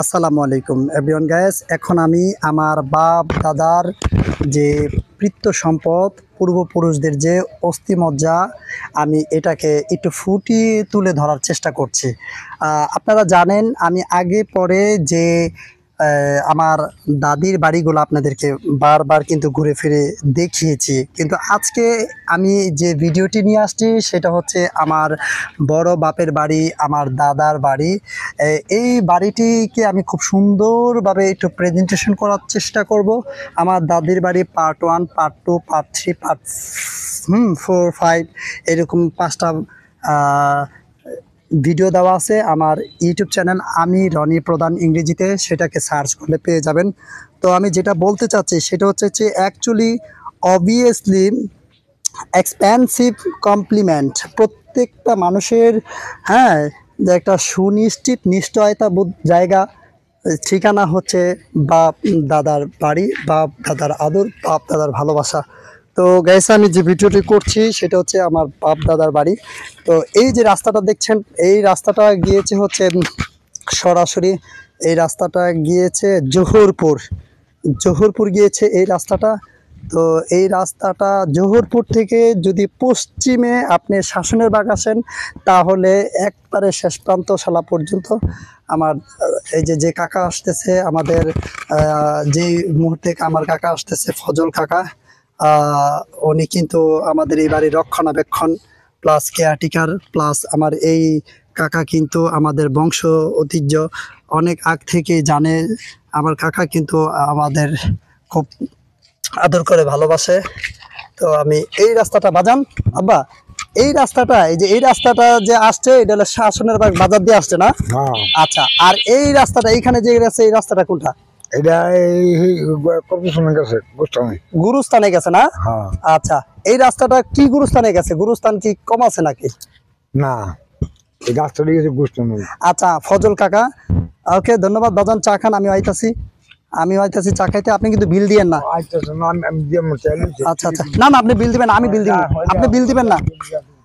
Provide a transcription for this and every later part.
আসসালামু আলাইকুম everyone guys. এখন আমি আমার বাপ দাদার যে পিতৃ সম্পদ পূর্বপুরুষদের যে অস্থিমজ্জা আমি এটাকে একটু ফুটিয়ে তুলে ধরার চেষ্টা করছি। আপনারা জানেন আমি আগে পরে যে আমার দাদির বাড়িগুলো আপনাদেরকে বারবার কিন্তু ঘুরে ফিরে দেখিয়েছি, কিন্তু আজকে আমি যে ভিডিওটি নিয়ে আসছি সেটা হচ্ছে আমার বড় বাপের বাড়ি, আমার দাদার বাড়ি। এই বাড়িটিকে আমি খুব সুন্দরভাবে একটু প্রেজেন্টেশন করার চেষ্টা করব। আমার দাদির বাড়ি পার্ট 1, পার্ট 2, পার্ট 3, পার্ট 4, 5 এরকম 5টা ভিডিও দেওয়া আছে আমার ইউটিউব চ্যানেল আমি রনি প্রধান ইংরেজিতে, সেটাকে সার্চ করলে পেয়ে যাবেন। তো আমি যেটা বলতে চাচ্ছি সেটা হচ্ছে যে অ্যাকচুয়ালি অবভিয়াসলি এক্সপেন্সিভ কমপ্লিমেন্ট প্রত্যেকটা মানুষের, হ্যাঁ, যে একটা সুনিশ্চিত নিশ্চয়তাবোধ জায়গা ঠিকানা হচ্ছে বাপ দাদার বাড়ি, বাপ দাদার আদর, বাপ দাদার ভালোবাসা। তো গাইস আমি যে ভিডিওটি করছি সেটা হচ্ছে আমার বাপ দাদার বাড়ি। তো এই যে রাস্তাটা দেখছেন, এই রাস্তাটা গিয়েছে হচ্ছে সরাসরি, এই রাস্তাটা গিয়েছে জোহরপুর গিয়েছে এই রাস্তাটা। তো এই রাস্তাটা জোহরপুর থেকে যদি পশ্চিমে আপনি শাসনের বাগ আসেন তাহলে একবারে শেষ প্রান্তশালা পর্যন্ত আমার এই যে কাকা আসতেছে আমাদের, যেই মুহূর্তে আমার কাকা আসতেছে ফজল কাকা, উনি কিন্তু আমাদের এই বাড়ির রক্ষণাবেক্ষণ প্লাস কেয়ারটেকার প্লাস আমার এই কাকা কিন্তু আমাদের বংশ ঐতিহ্য অনেক আগ থেকে জানে। আমার কাকা কিন্তু আমাদের খুব আদর করে ভালোবাসে। তো আমি এই রাস্তাটা বাজান আব্বা, এই রাস্তাটা এই রাস্তাটা যে আসছে এটা হলো শাসনের বাজার দিয়ে আসছে না? আচ্ছা, আর এই রাস্তাটা এইখানে যে গেছে এই রাস্তাটা কোনটা? এটা গুরুস্থানে গেছে না? আচ্ছা, এই রাস্তাটা কি গুরুস্থানে গেছে? গুরুস্থান কি কম আছে নাকি? না, এই রাস্তাটা গেছে গুরুস্থান। আচ্ছা ফজল কাকা, ওকে ধন্যবাদ বাজান। চা খান, আমি আইতাছি চা খাইতে। আপনি কিন্তু বিল দিয়েন না। আচ্ছা আচ্ছা, না না আপনি বিল দিবেন, আমি বিল দিব, আপনি বিল দিবেন না।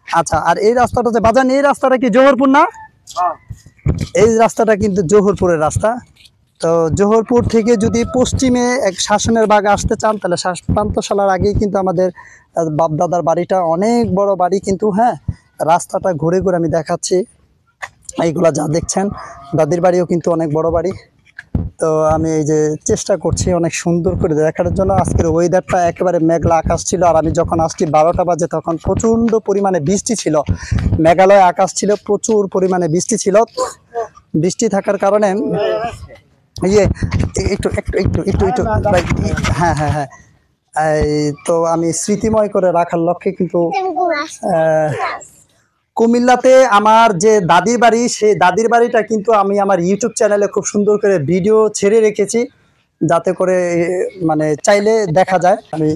আচ্ছা, আর এই রাস্তাটা যে বাজান, এই রাস্তাটা কি জোহরপুর না? এই রাস্তাটা কিন্তু জোহরপুরের রাস্তা। তো জোহরপুর থেকে যদি পশ্চিমে এক শাসনের বাগ আসতে চান তাহলে প্রান্তশালার আগেই কিন্তু আমাদের বাপদাদার বাড়িটা, অনেক বড় বাড়ি কিন্তু। হ্যাঁ, রাস্তাটা ঘুরে ঘুরে আমি দেখাচ্ছি। এইগুলা যা দেখছেন দাদির বাড়িও কিন্তু অনেক বড় বাড়ি। তো আমি এই যে চেষ্টা করছি অনেক সুন্দর করে দেখার জন্য। আজকের ওয়েদারটা একেবারে মেঘলা আকাশ ছিল, আর আমি যখন আসছি 12টা বাজে তখন প্রচণ্ড পরিমাণে বৃষ্টি ছিল। মেঘালয় আকাশ ছিল, প্রচুর পরিমাণে বৃষ্টি ছিল। বৃষ্টি থাকার কারণে ইয়ে একটু একটু একটু একটু একটু হ্যাঁ হ্যাঁ হ্যাঁ, এই তো আমি স্মৃতিময় করে রাখার লক্ষ্যে কিন্তু কুমিল্লাতে আমার যে দাদির বাড়ি, সেই দাদির বাড়িটা কিন্তু আমি আমার ইউটিউব চ্যানেলে খুব সুন্দর করে ভিডিও ছেড়ে রেখেছি, যাতে করে মানে চাইলে দেখা যায়। আমি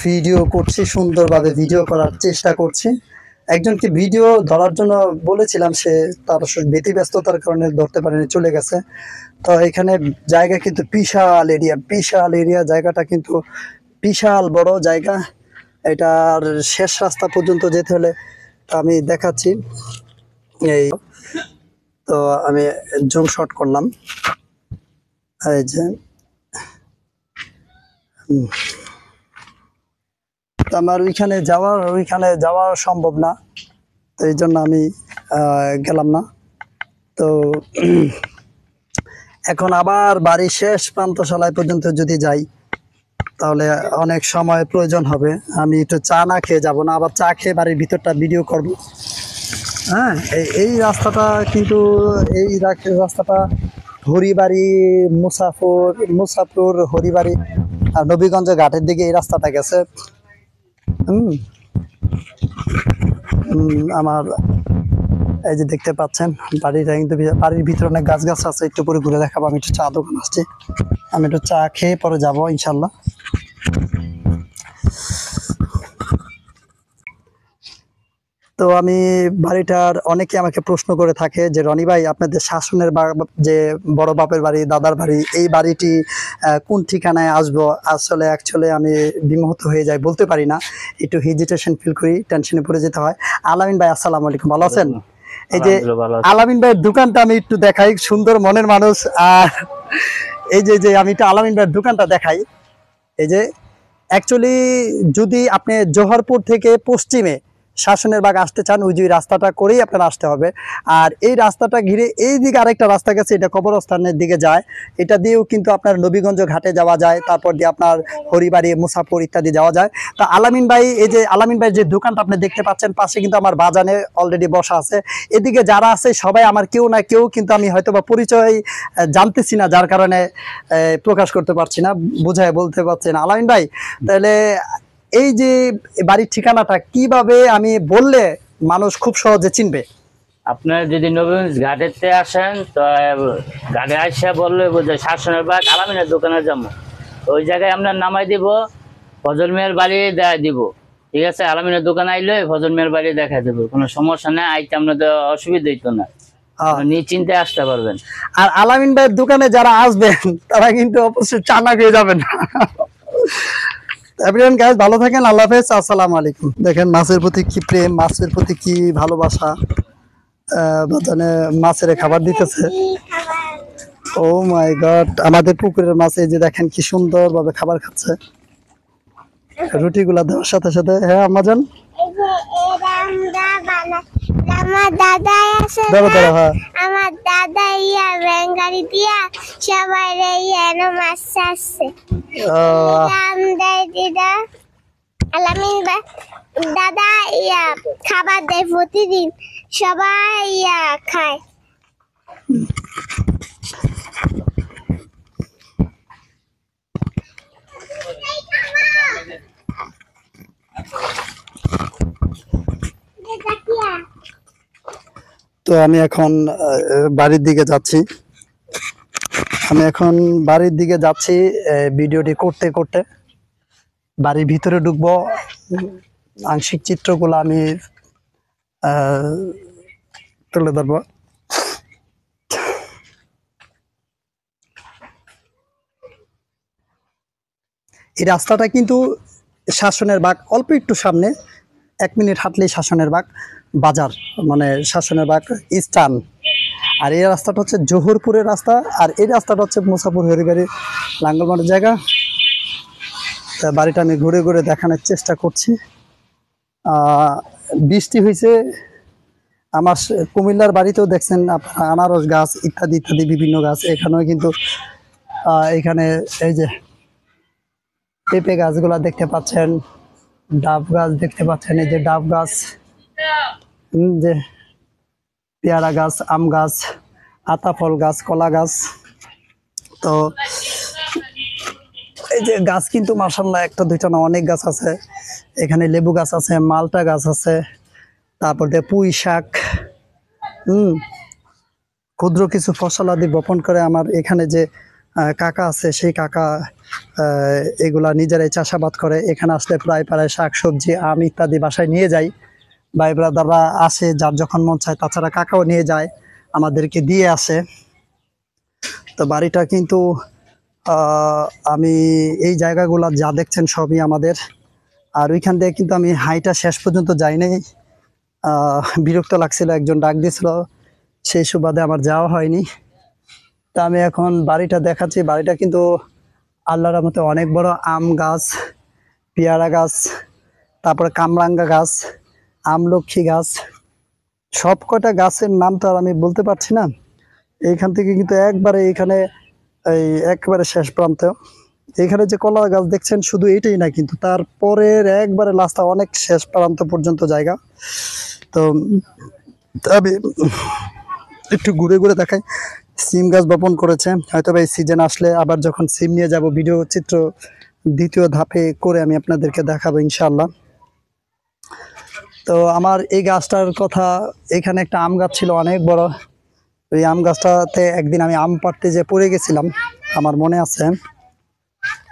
ভিডিও করছি, সুন্দরভাবে ভিডিও করার চেষ্টা করছি। একজনকে ভিডিও ধরার জন্য বলেছিলাম, সে তার ব্যতিব্যস্ততার কারণে ধরতে পারেনি, চলে গেছে। তো এখানে জায়গা কিন্তু বিশাল এরিয়া, জায়গাটা কিন্তু বিশাল বড় জায়গা। এটার শেষ রাস্তা পর্যন্ত যেতে হলে আমি দেখাচ্ছি। এই তো আমি জুম শট করলাম, এই যে আমার ওইখানে যাওয়া সম্ভব না, তো এই জন্য আমি গেলাম না। তো এখন আবার বাড়ির শেষ প্রান্তশালায় পর্যন্ত যদি যাই তাহলে অনেক সময় প্রয়োজন হবে। আমি একটু চা না খেয়ে যাব না, আবার চা খেয়ে বাড়ির ভিতরটা ভিডিও করব। হ্যাঁ, এই রাস্তাটা কিন্তু রাস্তাটা হরিবাড়ি, মুসাফর হরিবাড়ি আর নবীগঞ্জ ঘাটের দিকে এই রাস্তাটা গেছে। আমার এই যে দেখতে পাচ্ছেন বাড়িটা কিন্তু, বাড়ির ভিতরে অনেক গাছ আছে। একটু পরে ঘুরে দেখাবো। আমি একটু চা দোকান আসছি, আমি একটু চা খেয়ে পরে যাবো ইনশাল্লাহ। তো আমি বাড়িটার, অনেকে আমাকে প্রশ্ন করে থাকে যে রনি ভাই আপনাদের শাসনের যে বড় বাপের বাড়ি, দাদার বাড়ি, এই বাড়িটি কোন ঠিকানায় আসবো? অ্যাকচুয়ালি আমি বিমোহিত হয়ে যাই, বলতে পারি না, একটু হেজিটেশন ফিল করি, টেনশনে পড়ে যেতে হয়। আলামিন ভাই আসসালামু আলাইকুম, ভালো আছেন? এই যে আলহামদুলিল্লাহ ভালো আছি। আলামিন ভাইয়ের দোকানটা আমি একটু দেখাই, সুন্দর মনের মানুষ। আর এই যে আমি একটু আলামিন ভাইয়ের দোকানটা দেখাই। এই যে অ্যাকচুয়ালি যদি আপনি জোহরপুর থেকে পশ্চিমে শাসনের বাগ আসতে চান, ওই যে রাস্তাটা করেই আপনার আসতে হবে। আর এই রাস্তাটা ঘিরে এই দিকে আরেকটা রাস্তা গেছে, এটা কবরস্থানের দিকে যায়। এটা দিয়েও কিন্তু আপনার নবীগঞ্জ ঘাটে যাওয়া যায়, তারপর দিয়ে আপনার হরিবাড়ি, মুসাফর ইত্যাদি যাওয়া যায়। তো আলামিন ভাই, এই যে আলামিন ভাইয়ের যে দোকানটা আপনি দেখতে পাচ্ছেন, পাশে কিন্তু আমার বাজানে অলরেডি বসা আছে। এদিকে যারা আছে সবাই আমার কেউ না কেউ, কিন্তু আমি হয়তো বা পরিচয় জানতেছি না, যার কারণে প্রকাশ করতে পারছি না, বুঝায় বলতে পারছি না। আলামিন ভাই, তাহলে এই যে বাড়ির ঠিকানাটা কিভাবে আমি বললে মানুষ খুব সহজে চিনবে? আপনার যদি নবীগঞ্জ ঘাটেতে আসেন তো ঘাটে আসা বললে বোঝে শাসনের বাগ আলামিনের দোকানে যাবো, ওই জায়গায় আপনার নামাই দিব, ফজল মিয়ার বাড়ি দেখা দিব। ঠিক আছে, আলামিনের দোকানে আইলে ফজল মিয়ার বাড়ি দেখা দেবো, কোনো সমস্যা নেই, আইতে আপনাদের অসুবিধা হইতো না, নিশ্চিন্তে আসতে পারবেন। আর আলামিন ভাইয়ের দোকানে যারা আসবেন তারা কিন্তু অবশ্যই চানা খেয়ে যাবেন। এভরিওয়ান গাইস, ভালো থাকেন, আল্লাহ হাফেজ, আসসালামু আলাইকুম। দেখেন মাছের প্রতি কি প্রেম, মাছের প্রতি কি ভালোবাসা। বাজানে মাছের খাবার দিতেছে। ও মাই গড, আমাদের পুকুরের মাছ এই যে দেখেন কি সুন্দর ভাবে খাবার খাচ্ছে, রুটিগুলা দেওয়ার সাথে সাথে। হ্যাঁ আমাজন আমার দাদা আছে ধরো ধরো। হ্যাঁ আমার দাদা ইয়া ব্যাঙ্গারি দিয়া সবাই রে ইয়া মাছ আসছে দাম দেয় দিদা আলামিন দাদা ইয়া খাবার দেয় প্রতিদিন, সবাই ইয়া খায়। তো আমি এখন বাড়ির দিকে যাচ্ছি। ভিডিওটি করতে করতে বাড়ির ভিতরে ঢুকবো। আংশিক চিত্রগুলো আমি তুলে ধরবো। এই রাস্তাটা কিন্তু শাসনের বাগ, অল্প একটু সামনে 1 মিনিট হাঁটলেই শাসনের বাগ বাজার, মানে শাসনের বাগ স্থান। আর এই রাস্তাটা হচ্ছে জোহরপুরের রাস্তা, আর এই রাস্তাটা হচ্ছে মুসাফর হরিবাড়ি লাঙ্গলমাটির জায়গা। তা বাড়িটা আমি ঘুরে ঘুরে দেখানোর চেষ্টা করছি। বৃষ্টি হয়েছে। আমার কুমিল্লার বাড়িতেও দেখছেন আপনারা আনারস গাছ ইত্যাদি ইত্যাদি বিভিন্ন গাছ। এখানেও কিন্তু এখানে এই যে পেঁপে গাছগুলা দেখতে পাচ্ছেন, ডাব গাছ দেখতে পাচ্ছেন, এই যে ডাব গাছ, যে পেয়ারা গাছ, আম গাছ, আতাফল গাছ, কলা গাছ। তো এই যে গাছ কিন্তু মাশাআল্লাহ একটা দুইটা না, অনেক গাছ আছে। এখানে লেবু গাছ আছে, মালটা গাছ আছে, তারপর দিয়ে পুঁই শাক, ক্ষুদ্র কিছু ফসলাদি বপন করে আমার এখানে যে কাকা আছে, সেই কাকা এগুলা নিজেরাই চাষাবাদ করে। এখানে আসলে প্রায় শাক সবজি আম ইত্যাদি বাসায় নিয়ে যাই। ভাই ব্রাদাররা আসে, যার যখন মন চায়। তাছাড়া কাকাও নিয়ে যায়, আমাদেরকে দিয়ে আসে। তো বাড়িটা কিন্তু আমি এই জায়গাগুলো যা দেখছেন সবই আমাদের। আর ওইখান থেকে কিন্তু আমি হাইটা শেষ পর্যন্ত যাই নাই, বিরক্ত লাগছিল, একজন ডাক দিয়েছিল, সেই সুবাদে আমার যাওয়া হয়নি। তা আমি এখন বাড়িটা দেখাচ্ছি। বাড়িটা কিন্তু আল্লাহর রহমতে অনেক বড়। আম গাছ, পেয়ারা গাছ, তারপরে কামরাঙ্গা গাছ, আমলক্ষী গাছ, সব কয়টা গাছের নাম তো আর আমি বলতে পারছি না। এইখান থেকে কিন্তু একবারে এখানে এই একবারে শেষ প্রান্ত। এখানে যে কলা গাছ দেখছেন শুধু এটাই না, কিন্তু তারপরের একবারে লাস্টটা অনেক শেষ প্রান্ত পর্যন্ত জায়গা। তো আমি একটু ঘুরে ঘুরে দেখাই। সিম গাছ বপন করেছে, হয়তো ভাই সিজন আসলে আবার যখন সিম নিয়ে যাব ভিডিও চিত্র দ্বিতীয় ধাপে করে আমি আপনাদেরকে দেখাবো ইনশাআল্লাহ। তো আমার এই গাছটার কথা, এখানে একটা আম গাছ ছিল অনেক বড়। ওই আম গাছটাতে একদিন আমি আম পাড়তে যে পড়ে গেছিলাম, আমার মনে আছে।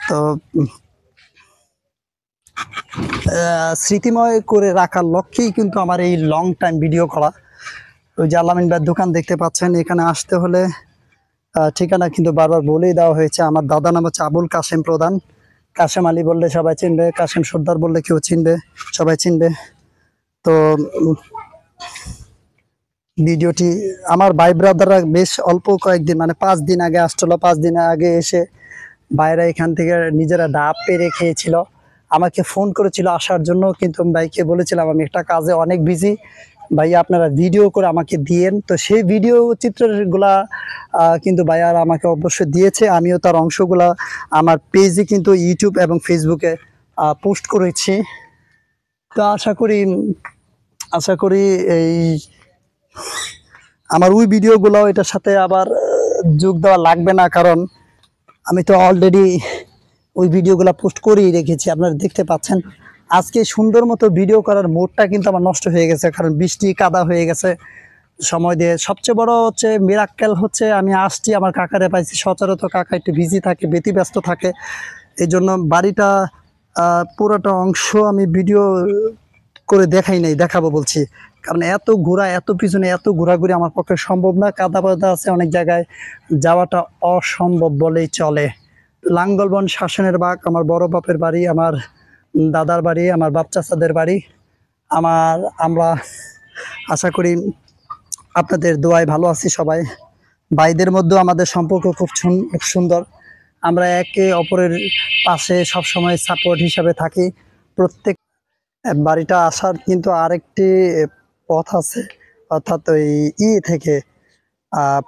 তো স্মৃতিময় করে রাখার লক্ষ্যেই কিন্তু আমার এই লং টাইম ভিডিও করা। ওই যে আলামিন ভাইয়ের দোকান দেখতে পাচ্ছেন, এখানে আসতে হলে ঠিকানা কিন্তু বারবার বলেই দেওয়া হয়েছে। আমার দাদা নাম হচ্ছে আবুল কাশেম প্রধান। কাশেম আলী বললে সবাই চিনবে, কাশেম সর্দার বললে কেউ চিনবে, সবাই চিনবে। তো ভিডিওটি আমার ভাই ব্রাদাররা বেশ অল্প কয়েকদিন মানে 5 দিন আগে আসছিল, 5 দিন আগে এসে ভাইরা এখান থেকে নিজেরা ডাব পেরে খেয়েছিল, আমাকে ফোন করেছিল আসার জন্য, কিন্তু আমি ভাইকে বলেছিলাম আমি একটা কাজে অনেক বিজি, ভাই আপনারা ভিডিও করে আমাকে দিয়েন। তো সেই ভিডিও চিত্রগুলা কিন্তু ভাইয়ার আমাকে অবশ্যই দিয়েছে, আমিও তার অংশগুলা আমার পেজে কিন্তু ইউটিউব এবং ফেসবুকে পোস্ট করেছি। তো আশা করি এই আমার ওই ভিডিওগুলো এটার সাথে আবার যোগ দেওয়া লাগবে না, কারণ আমি তো অলরেডি ওই ভিডিওগুলো পোস্ট করেই রেখেছি, আপনারা দেখতে পাচ্ছেন। আজকে সুন্দর মতো ভিডিও করার মোডটা কিন্তু আমার নষ্ট হয়ে গেছে, কারণ বৃষ্টি কাদা হয়ে গেছে সময় দিয়ে। সবচেয়ে বড় হচ্ছে মিরাক্কেল হচ্ছে আমি আসছি আমার কাকারে পাইছি, সচরাচর কাকা একটু বিজি থাকে, ব্যতিব্যস্ত থাকে, এই জন্য বাড়িটা পুরোটা অংশ আমি ভিডিও করে দেখাবো বলছি, কারণ এত ঘোরা, এত পিছনে এত ঘোরাঘুরি আমার পক্ষে সম্ভব না, কাদা বাদা আছে অনেক জায়গায়, যাওয়াটা অসম্ভব বলেই চলে। লাঙ্গলবন শাসনের বাগ আমার বড় বাপের বাড়ি, আমার দাদার বাড়ি, আমার বাপ চাচাদের বাড়ি। আমরা আশা করি আপনাদের দোয়ায় ভালো আছি সবাই। ভাইদের মধ্যেও আমাদের সম্পর্ক খুব সুন্দর, আমরা একে অপরের পাশে সবসময় সাপোর্ট হিসাবে থাকি। প্রত্যেক বাড়িটা আসার কিন্তু আরেকটি পথ আছে, অর্থাৎ ওই থেকে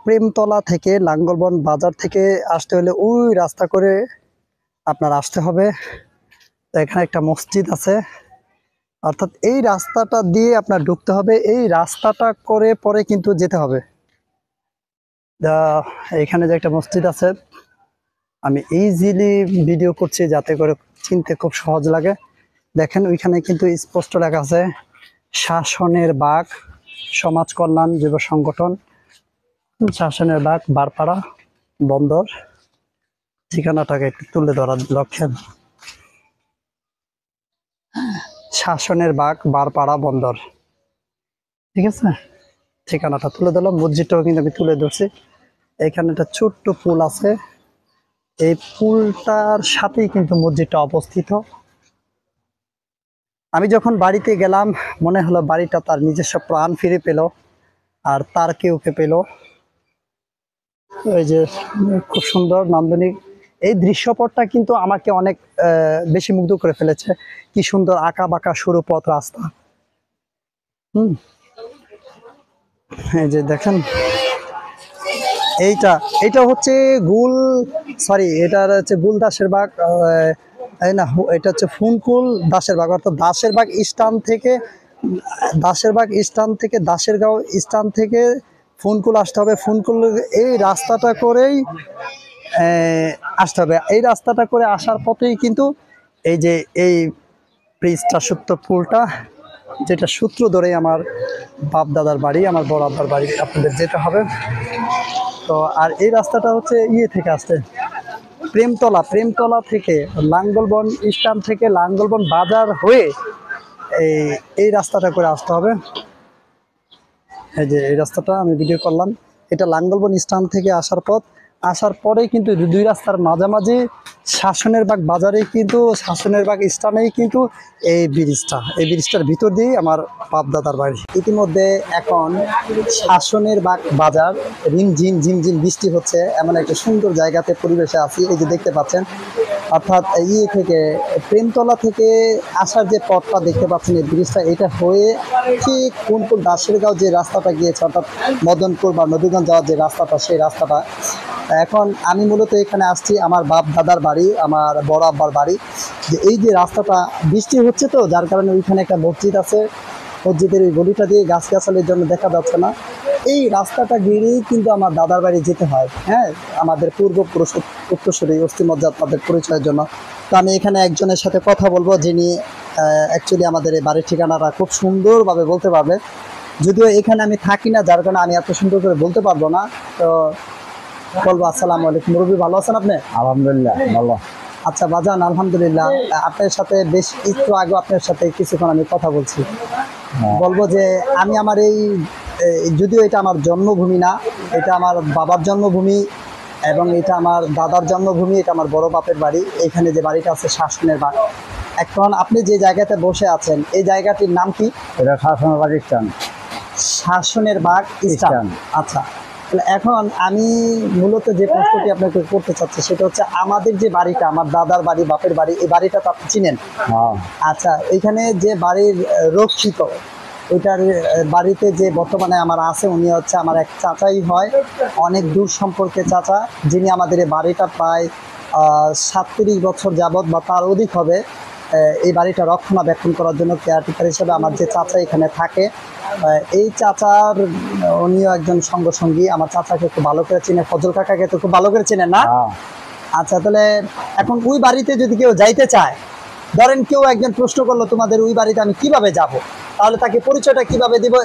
প্রেমতলা থেকে লাঙ্গলবন বাজার থেকে আসতে হলে ওই রাস্তা করে আপনার আসতে হবে। তো এখানে একটা মসজিদ আছে, অর্থাৎ এই রাস্তাটা দিয়ে আপনার ঢুকতে হবে, এই রাস্তাটা করে পরে কিন্তু যেতে হবে। এখানে যে একটা মসজিদ আছে, আমি ইজিলি ভিডিও করছি যাতে করে চিনতে খুব সহজ লাগে। দেখেন ওইখানে কিন্তু স্পষ্ট লেখা আছে শাসনের বাগ সমাজ কল্যাণ যুব সংগঠন, শাসনের বাগ বারপাড়া বন্দর। ঠিকানাটাকে একটু তুলে ধরার লক্ষ্যে, শাসনের বাগ বারপাড়া বন্দর, ঠিক আছে, ঠিকানাটা তুলে দিলাম। মসজিদটাও কিন্তু আমি তুলে ধরছি। এখানে একটা ছোট্ট পুল আছে, এই পুলটার সাথেই কিন্তু মসজিদটা অবস্থিত। আমি যখন বাড়িতে গেলাম মনে হলো বাড়িটা তার নিজস্ব প্রাণ ফিরে পেল, আর তার কেউকে পেল। এই যে খুব সুন্দর নান্দনিক এই দৃশ্যপটটা কিন্তু আমাকে অনেক বেশি মুগ্ধ করে ফেলেছে। কি সুন্দর আঁকা বাঁকা সরু পথ রাস্তা। এই যে দেখেন এইটা হচ্ছে এটা হচ্ছে গুল দাসের বাগ, না এটা হচ্ছে ফুনকুল দাসের বাগ, অর্থাৎ দাসের বাগ স্টান থেকে দাসেরগাঁও স্টান থেকে ফুনকুল আসতে হবে। ফুনকুল এই রাস্তাটা করেই আসতে হবে। এই রাস্তাটা করে আসার পথেই কিন্তু এই যে এই ব্রিজটা সূত্র পুলটা, যেটা সূত্র ধরেই আমার বাপ দাদার বাড়ি, আমার বড় আব্বার বাড়ি আপনাদের যেতে হবে। তো আর এই রাস্তাটা হচ্ছে থেকে আসতে প্রেমতলা থেকে লাঙ্গলবন স্টান থেকে লাঙ্গলবন বাজার হয়ে এই রাস্তাটা করে আসতে হবে। এই যে এই রাস্তাটা আমি ভিডিও করলাম, এটা লাঙ্গলবন স্টান থেকে আসার পথ। আসার পরে কিন্তু দুই রাস্তার মাঝামাঝি শাসনের বাগ বাজারে কিন্তু শাসনের বাগ স্টানেই কিন্তু এই ব্রিজটার ভিতর দিয়েই আমার বাপ দাদার বাড়ি। ইতিমধ্যে এখন শাসনের বাগ বাজার ঝিমঝিম বৃষ্টি হচ্ছে, এমন একটা সুন্দর জায়গাতে পরিবেশে আছি। এই যে দেখতে পাচ্ছেন, অর্থাৎ থেকে প্রেমতলা থেকে আসার যে পথটা দেখতে পাচ্ছেন, এই ব্রিজটা এটা হয়ে ঠিক কোন দাসেরগাঁও যে রাস্তাটা গিয়েছে, অর্থাৎ মদনপুর বা নবীগঞ্জ যাওয়ার যে রাস্তাটা, সেই রাস্তাটা। এখন আমি মূলত এখানে আসছি আমার বাপ দাদার বাড়ি, আমার বড় আব্বার বাড়ি। যে এই যে রাস্তাটা বৃষ্টি হচ্ছে তো, যার কারণে ওইখানে একটা মসজিদ আছে, মসজিদের ওই গলিটা দিয়ে গাছগাছালির জন্য দেখা যাচ্ছে না। এই রাস্তাটা গিয়েই কিন্তু আমার দাদার বাড়ি যেতে হয়। হ্যাঁ, আমাদের পূর্বপুরুষ উত্তরসূরি অস্থিমজ্জা তাদের পরিচয়ের জন্য। তো আমি এখানে একজনের সাথে কথা বলবো, যিনি অ্যাকচুয়ালি আমাদের এই বাড়ির ঠিকানাটা খুব সুন্দরভাবে বলতে পারবে। যদিও এখানে আমি থাকি না, যার কারণে আমি এত সুন্দর করে বলতে পারবো না। তো বলবো আসসালামু আলাইকুম। মুরব্বী ভালো আছেন আপনি? আলহামদুলিল্লাহ ভালো। আচ্ছা বাজান, আলহামদুলিল্লাহ। আপনার সাথে বেশ একটু আগে আপনার সাথে কিছুক্ষণ আমি কথা বলছি। বলবো যে আমি আমার যদিও এটা আমার জন্মভূমি না, এটা আমার বাবার জন্মভূমি এবং এটা আমার দাদার জন্মভূমি, এটা আমার বড় বাপের বাড়ি। এখানে যে বাড়িটা আছে শাসনের বাগ। এখন আপনি যে জায়গাতে বসে আছেন এই জায়গাটির নাম কি? এটা শাসনের বাগ স্টান। শাসনের বাঘ ইস্টার্ন। আচ্ছা, তাহলে এখন আমি মূলত যে প্রশ্নটি আপনাকে করতে চাচ্ছি সেটা হচ্ছে আমাদের যে বাড়িটা, আমার দাদার বাড়ি, বাপের বাড়ি, এই বাড়িটা তো আপনি চিনেন। হ্যাঁ আচ্ছা, এখানে যে বাড়ির রক্ষিত, ওইটার বাড়িতে যে বর্তমানে আমার আছে উনি হচ্ছে আমার এক চাচাই হয়, অনেক দূর সম্পর্কে চাচা, যিনি আমাদের এই বাড়িটা প্রায় 37 বছর যাবৎ বা তার অধিক হবে এই বাড়িটা রক্ষণাবেক্ষণ করার জন্য কেয়ারটেকার হিসেবে আমার যে চাচা এখানে থাকে, এই চাচার উনিও একজন সঙ্গী। আমার চাচাকে খুব ভালো করে চিনে, ফজল কাকাকে তো খুব ভালো করে চিনেন না? হ্যাঁ আচ্ছা, তাহলে এখন ওই বাড়িতে যদি কেউ যাইতে চায়, ধরেন কেউ একজন প্রশ্ন করলো তোমাদের ওই বাড়িতে আমি কিভাবে যাব, তাহলে তাকে পরিচয়টা কিভাবে দিব?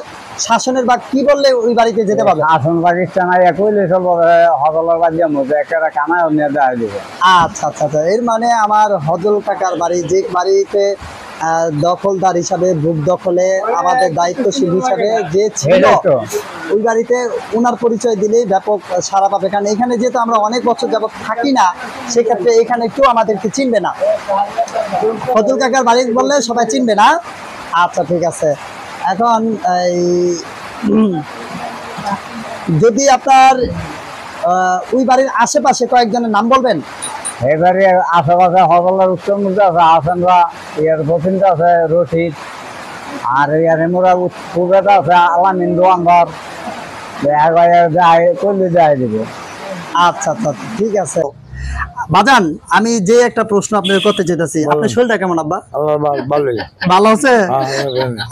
শাসনের বাঘ কি বললে ওই বাড়িতে যেতে পারবে? আসন পাকিস্তান কইলে সব হজলের বাড়ির মধ্যে একটা কানায় নিয়ে দেওয়া দিবে। আচ্ছা আচ্ছা আচ্ছা, এর মানে আমার হজল কাকার বাড়ি, যে বাড়িতে দখলদার হিসাবে, বুক দখলে আমাদের দায়িত্বশীল হিসাবে যে ছিল, ওই বাড়িতে ওনার পরিচয় দিলেই ব্যাপক সাড়া পাবে। কারণ এখানে যেহেতু আমরা অনেক বছর যাবত থাকি না, সেক্ষেত্রে এখানে কেউ আমাদেরকে চিনবে না। হজল কাকার বাড়ি বললে সবাই চিনবে না। আচ্ছা, ঠিক আছে। এখন এই যদি আপনার ওই বাড়ির আশেপাশে কয়েকজনের নাম বলবেন। এবারে আশেপাশে হজলের উত্তর মধ্যে আছে আসেনরা, ইয়ার পশ্চিমটা আছে রশিদ, আর ইয়ার মোরা পূর্বেটা আছে আলামিন দোয়ানঘর, যায় করলে যায় দিবে। আচ্ছা আচ্ছা আচ্ছা, ঠিক আছে বাজান, আমি যে একটা প্রশ্ন আপনার করতে যেতেছি, আপনার শরীরটা কেমন আব্বা? ভালোই ভালো আছে?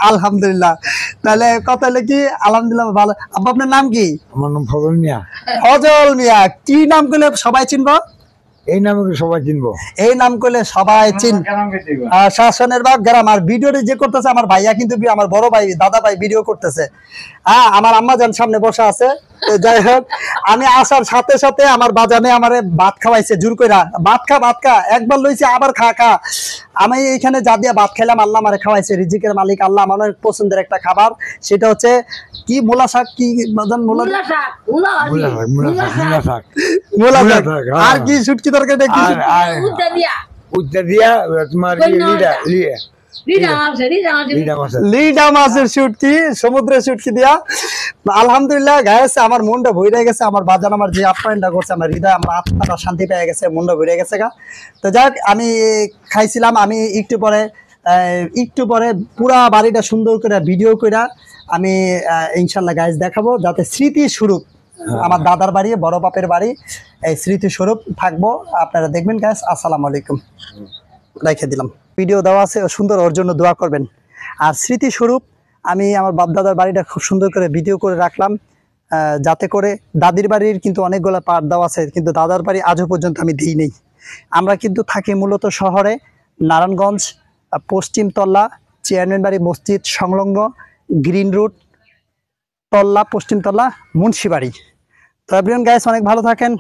আলহামদুলিল্লাহ। তাহলে কথা হলো কি, আলহামদুলিল্লাহ ভালো। আব্বা আপনার নাম কি? আমার নাম ফজল মিয়া। ফজল মিয়া। কি নাম করলে সবাই চিনবো? এই নামে সবাই চিনবো। এই নাম করলে সবাই শাসনের বাঘ গ্রাম। আর ভিডিওটি যে করতেছে আমার ভাইয়া, কিন্তু আমার বড় ভাই, দাদা ভাই ভিডিও করতেছে। আমার আম্মা যান সামনে বসা আছে। যাই হোক, আমি আসার সাথে সাথে আমার বাজানে আমারে ভাত খাওয়াইছে জোর কইরা। ভাত খা, একবার লইছে আবার খা। আমি এইখানে যা দিয়ে ভাত খাইলাম, আল্লাহ আমারে খাওয়াইছে, রিজিকের মালিক আল্লাহ। আমার অনেক পছন্দের একটা খাবার, সেটা হচ্ছে কি, মূলা শাক। কি বাজান? মূলা শাক। আর কি শুটকি তরকারি? তোমার লিডা মাছের শুটকি, সমুদ্রের শুটকি দিয়া। আলহামদুলিল্লাহ গাইস, আমার মনটা ভরে গেছে। আমার বাজান আমার যে আপ্যায়নটা করছে, আমার হৃদয়, আমার আত্মাটা শান্তি পেয়ে গেছে, মনটা ভরে গেছে গা। তো যাক, আমি খাইছিলাম। আমি একটু পরে পুরা বাড়িটা সুন্দর করে ভিডিও করে আমি ইনশাল্লাহ গাইস দেখাবো, যাতে স্মৃতি স্বরূপ আমার দাদার বাড়ি, বড় বাপের বাড়ি, এই স্মৃতি স্বরূপ থাকবো। আপনারা দেখবেন গাইস। আসসালামু আলাইকুম। রেখে দিলাম, ভিডিও দেওয়া আছে, সুন্দর, ওর জন্য দোয়া করবেন। আর স্মৃতিস্বরূপ আমি আমার বাপ দাদার বাড়িটা খুব সুন্দর করে ভিডিও করে রাখলাম, যাতে করে দাদির বাড়ির কিন্তু অনেকগুলো পার্ট দেওয়া আছে, কিন্তু দাদার বাড়ি আজও পর্যন্ত আমি দিই নেই। আমরা কিন্তু থাকি মূলত শহরে, নারায়ণগঞ্জ, পশ্চিমতলা, চেয়ারম্যান বাড়ি মসজিদ সংলগ্ন, গ্রিন রুট, তল্লা, পশ্চিমতলা, মুন্সিবাড়ি। তো এভরিওয়ান গাইস, অনেক ভালো থাকেন।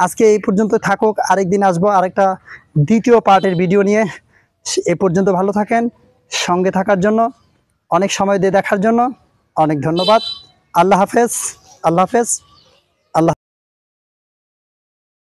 আজকে এই পর্যন্ত থাকুক, আরেকদিন আসবো আরেকটা দ্বিতীয় পার্টের ভিডিও নিয়ে। এ পর্যন্ত ভালো থাকেন। সঙ্গে থাকার জন্য, অনেক সময় দিয়ে দেখার জন্য অনেক ধন্যবাদ। আল্লাহ হাফেজ। আল্লাহ হাফেজ। আল্লাহ।